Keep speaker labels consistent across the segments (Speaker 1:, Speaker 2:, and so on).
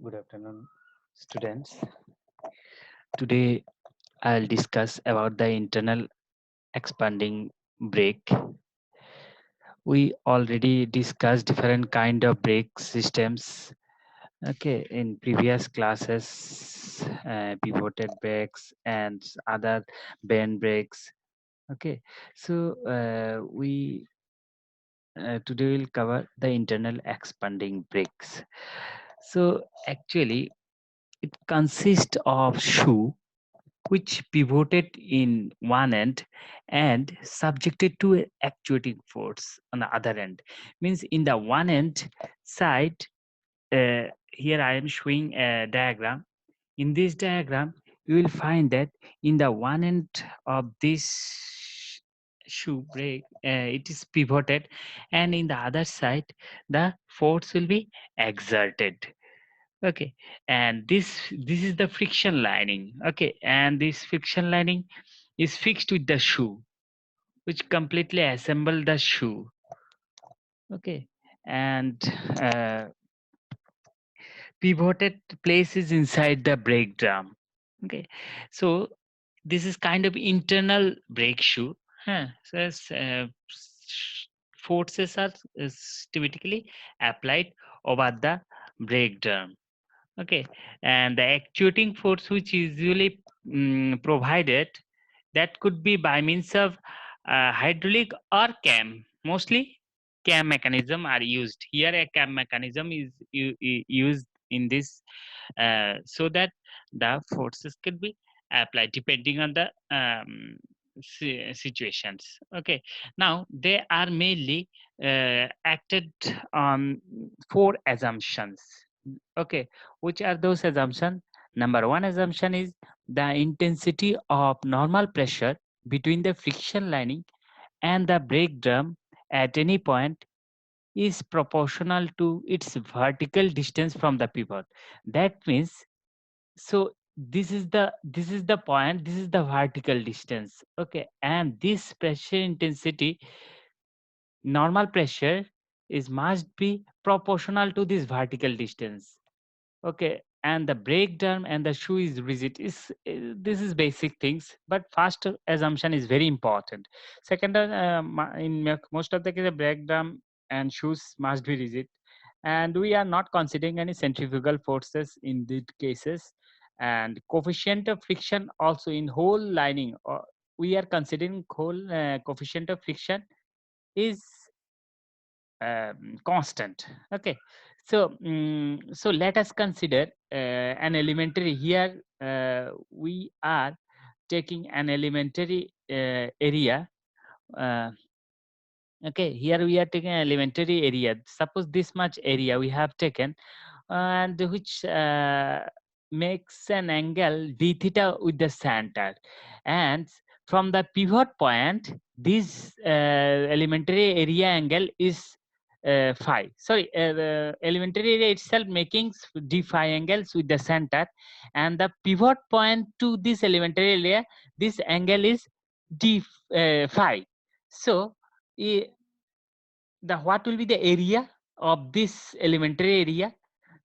Speaker 1: Good afternoon, students. Today, I'll discuss about the internal expanding brake. We already discussed different kind of brake systems. Okay, in previous classes, pivoted brakes and other band brakes. Okay, so we today will cover the internal expanding brakes. So actually, it consists of shoe which pivoted in one end and subjected to a actuating force on the other end. Means in the one end side, here I am showing a diagram. In this diagram, you will find that in the one end of this shoe brake, it is pivoted, and in the other side, the force will be exerted. Okay, and this is the friction lining. Okay, and this friction lining is fixed with the shoe, which completely assemble the shoe. Okay, and pivoted places inside the brake drum. Okay, so this is kind of internal brake shoe. So forces are typically applied over the brake drum. Okay, and the actuating force which is usually provided, that could be by means of hydraulic or cam. Mostly cam mechanism are used here. A cam mechanism is used in this, so that the forces could be applied depending on the situations. Okay, now they are mainly acted on four assumptions. Okay, which are those assumptions? Number one assumption is the intensity of normal pressure between the friction lining and the brake drum at any point is proportional to its vertical distance from the pivot. That means, so this is the point, this is the vertical distance. Okay, and this pressure intensity, normal pressure, is must be proportional to this vertical distance. Okay, and the breakdown and the shoe is rigid this is basic things, but first assumption is very important. Second, most of the case, the breakdown and shoes must be rigid, and we are not considering any centrifugal forces in these cases. And coefficient of friction also in whole lining, or we are considering whole coefficient of friction is constant. Okay, so so let us consider an elementary here. We are taking an elementary area. uh, okay, here we are taking an elementary area. Suppose this much area we have taken, and which makes an angle d theta with the center, and from the pivot point, this elementary area angle is phi. Sorry, the elementary area itself making d phi angles with the center, and the pivot point to this elementary area, this angle is d phi. So the what will be the area of this elementary area?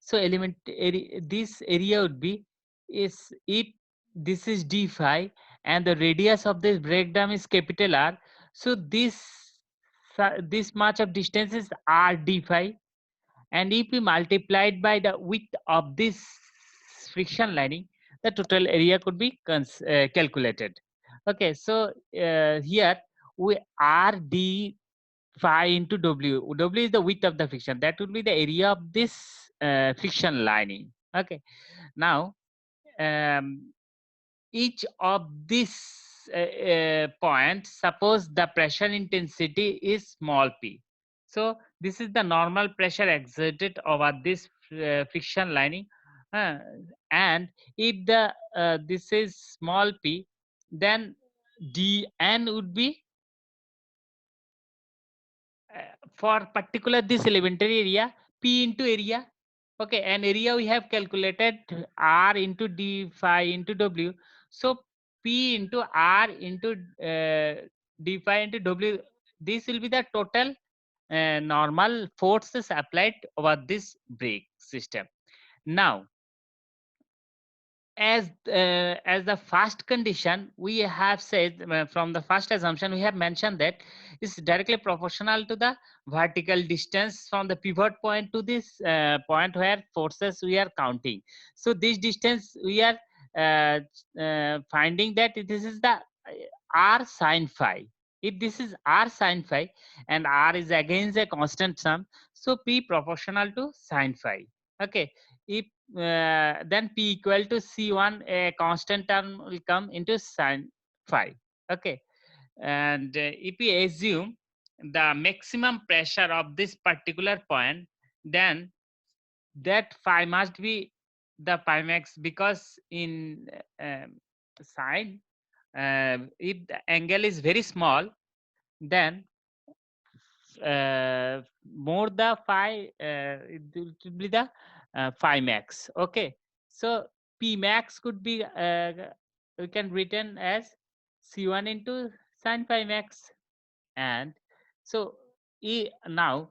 Speaker 1: So element area, this area would be, is if this is d phi and the radius of this breakdown is capital R, so this much of distance is r d phi, and if we multiply it by the width of this friction lining, the total area could be calculated. Okay, so here we r d phi into W. W is the width of the friction. That would be the area of this friction lining. Okay. Now, um, each of these points, suppose the pressure intensity is small p. So this is the normal pressure exerted over this friction lining. uh, and if the this is small p, then dn would be for particular this elementary area, p into area. Okay, and area we have calculated r into d phi into w. So p into r into d phi into w, this will be the total normal forces applied over this brake system. Now, as the first condition, we have said from the first assumption, we have mentioned that is directly proportional to the vertical distance from the pivot point to this point where forces we are counting. So this distance we are finding that this is the r sine phi. If this is r sine phi and r is against a constant sum, so p proportional to sine phi. Okay. If then p equal to c1, a constant term will come into sine phi. Okay. And if we assume the maximum pressure of this particular point, then that phi must be the pi max, because in sine, if the angle is very small, then more the phi, it will be the phi max. Okay. So p max could be we can written as c1 into sine phi max. And so now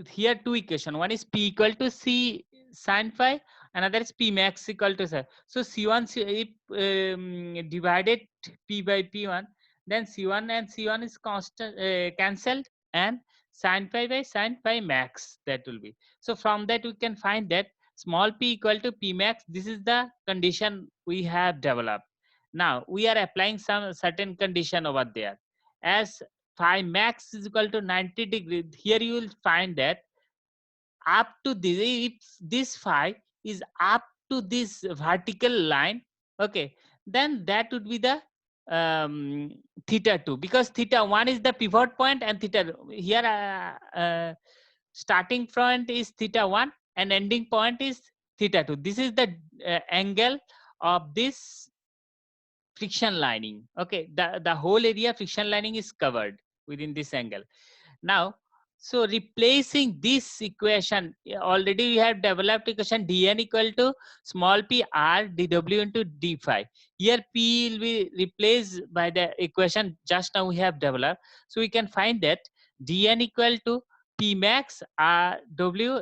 Speaker 1: here two equation, one is p equal to c sine phi, another is p max equal to psi. So c1 if divided p by p1, then c1 and c1 is constant, cancelled, and sine phi by sine phi max, that will be. So from that we can find that small p equal to p max. This is the condition we have developed. Now we are applying some certain condition over there. As phi max is equal to 90 degree, here you will find that up to this, if this phi is up to this vertical line, okay, then that would be the theta 2, because theta 1 is the pivot point, and theta here starting point is theta 1 and ending point is theta 2. This is the angle of this friction lining. Okay, the whole area friction lining is covered within this angle. Now, so replacing this equation, already we have developed equation dn equal to small p r dw into d phi. Here p will be replaced by the equation just now we have developed. So we can find that dn equal to p max r w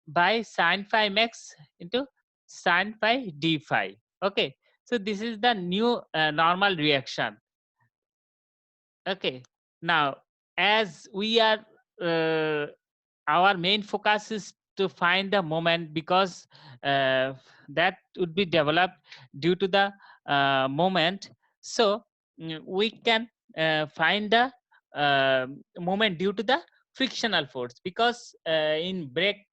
Speaker 1: by sine phi max into sine phi d phi. Okay. So this is the new normal reaction. Okay. Now, as we are, our main focus is to find the moment, because that would be developed due to the moment. So we can find the moment due to the frictional force, because in brake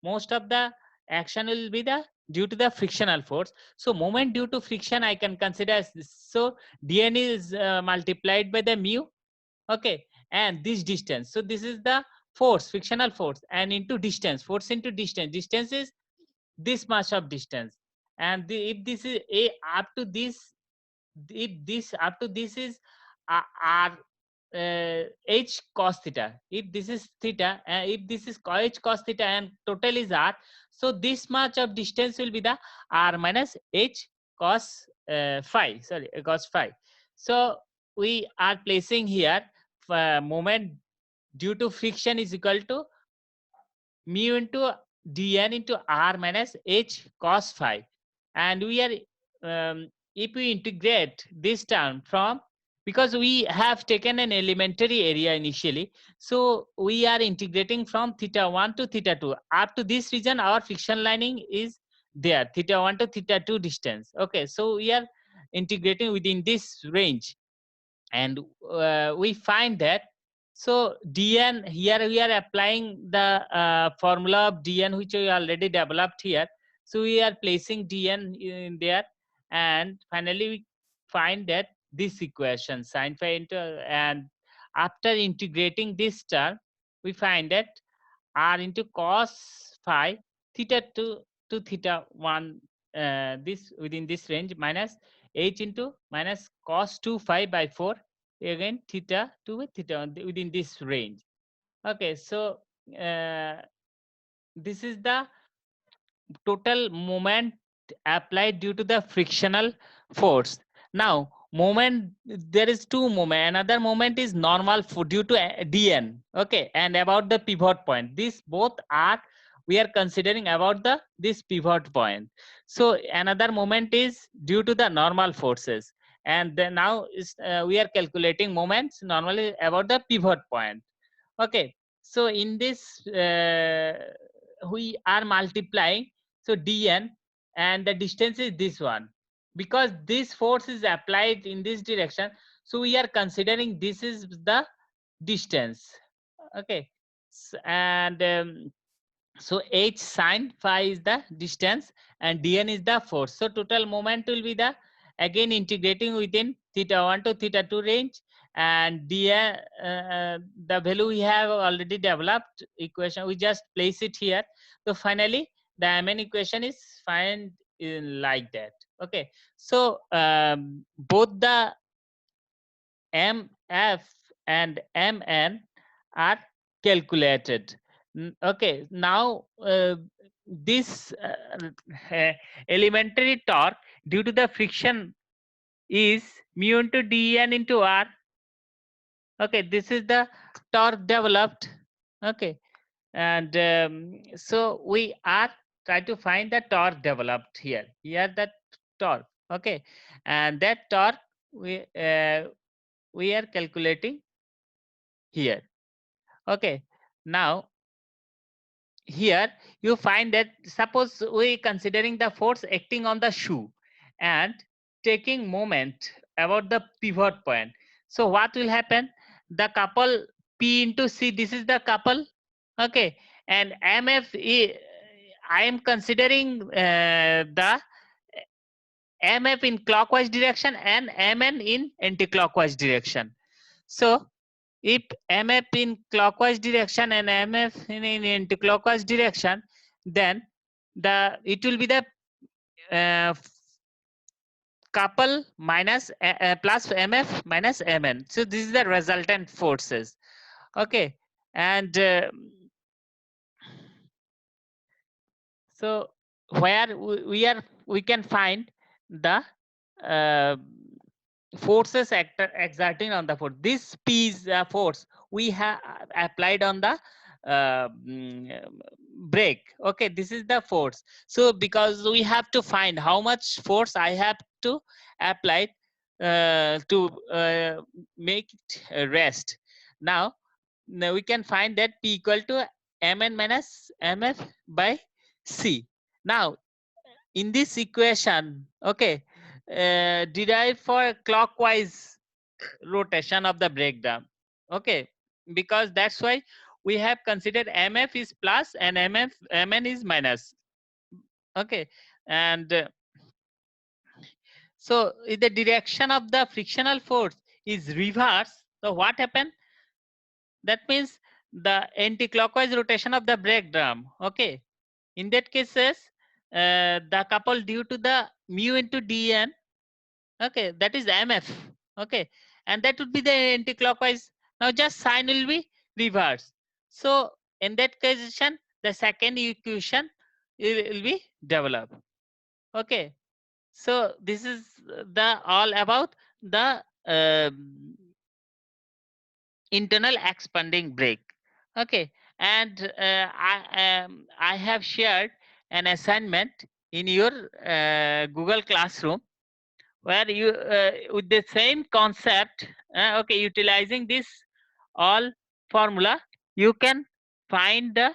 Speaker 1: most of the action will be the due to the frictional force. So moment due to friction I can consider as this. So dn is multiplied by the mu. Okay. And this distance, so this is the force, frictional force, and into distance, force into distance, distance is this much of distance. And if this is a up to this, if this up to this is r h cos theta, if this is theta, if this is h cos theta, and total is r, so this much of distance will be the r minus h cos phi, sorry, cos phi. So we are placing here moment due to friction is equal to mu into dn into r minus h cos phi. And we are if we integrate this term from, because we have taken an elementary area initially, so we are integrating from theta 1 to theta 2. Up to this region our friction lining is there, theta 1 to theta 2 distance. Okay, so we are integrating within this range, and we find that, so dn, here we are applying the formula of dn which we already developed here. So we are placing dn in there, and finally we find that this equation sine phi into, and after integrating this term we find that r into cos phi theta 2 to theta 1, this within this range, minus h into minus cos 2 phi by 4, again theta 2 with theta 1 within this range. Okay, so uh, this is the total moment applied due to the frictional force. Now moment, there is two moment, another moment is normal for due to dn. Okay, and about the pivot point, these both are we are considering about this pivot point. So another moment is due to the normal forces, and then now we are calculating moments normally about the pivot point. Okay, so in this we are multiplying, so dn, and the distance is this one. Because this force is applied in this direction, so we are considering this is the distance. Okay, and so h sine phi is the distance and dn is the force. So total moment will be the, again integrating within theta 1 to theta 2 range, and dn the value we have already developed equation, we just place it here. So finally the mn equation is find in like that. Okay, so both the mf and mn are calculated. Okay, now this elementary torque due to the friction is mu into dn into r. Okay, this is the torque developed. Okay, and so we are trying to find the torque developed here. Here that torque. Okay, and that torque we are calculating here. Okay, now here you find that, suppose we considering the force acting on the shoe and taking moment about the pivot point. So what will happen? The couple P into C, this is the couple. Okay, and I am considering the MF in clockwise direction and MN in anti-clockwise direction. So if MF in clockwise direction and MF in anti-clockwise direction, then it will be the uh, couple minus plus MF minus MN. So this is the resultant forces. Okay, and so where we can find the uh, forces exerting on the force. This P is force we have applied on the brake. Okay, this is the force. So because we have to find how much force I have to apply to make it rest. Now we can find that P equal to Mn minus Mf by C. Now in this equation, okay, derive for clockwise rotation of the breakdown. Okay, because that's why we have considered MF is plus and Mn is minus. Okay, and so if the direction of the frictional force is reverse, so what happened? That means the anti-clockwise rotation of the brake drum. Okay, in that cases, the couple due to the mu into dn, okay, that is mf. Okay, and that would be the anti-clockwise. Now just sign will be reversed. So in that case, the second equation will be developed. Okay, so this is the all about the internal expanding brake. Okay, and I have shared an assignment in your Google Classroom where you with the same concept, okay, utilizing this all formula, you can find the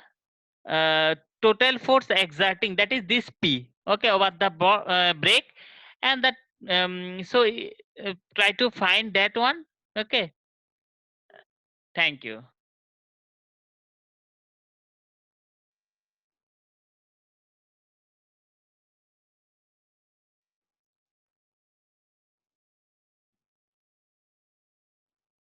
Speaker 1: total force exerting, that is this P, okay, over the brake, and that so try to find that one. Okay, thank you.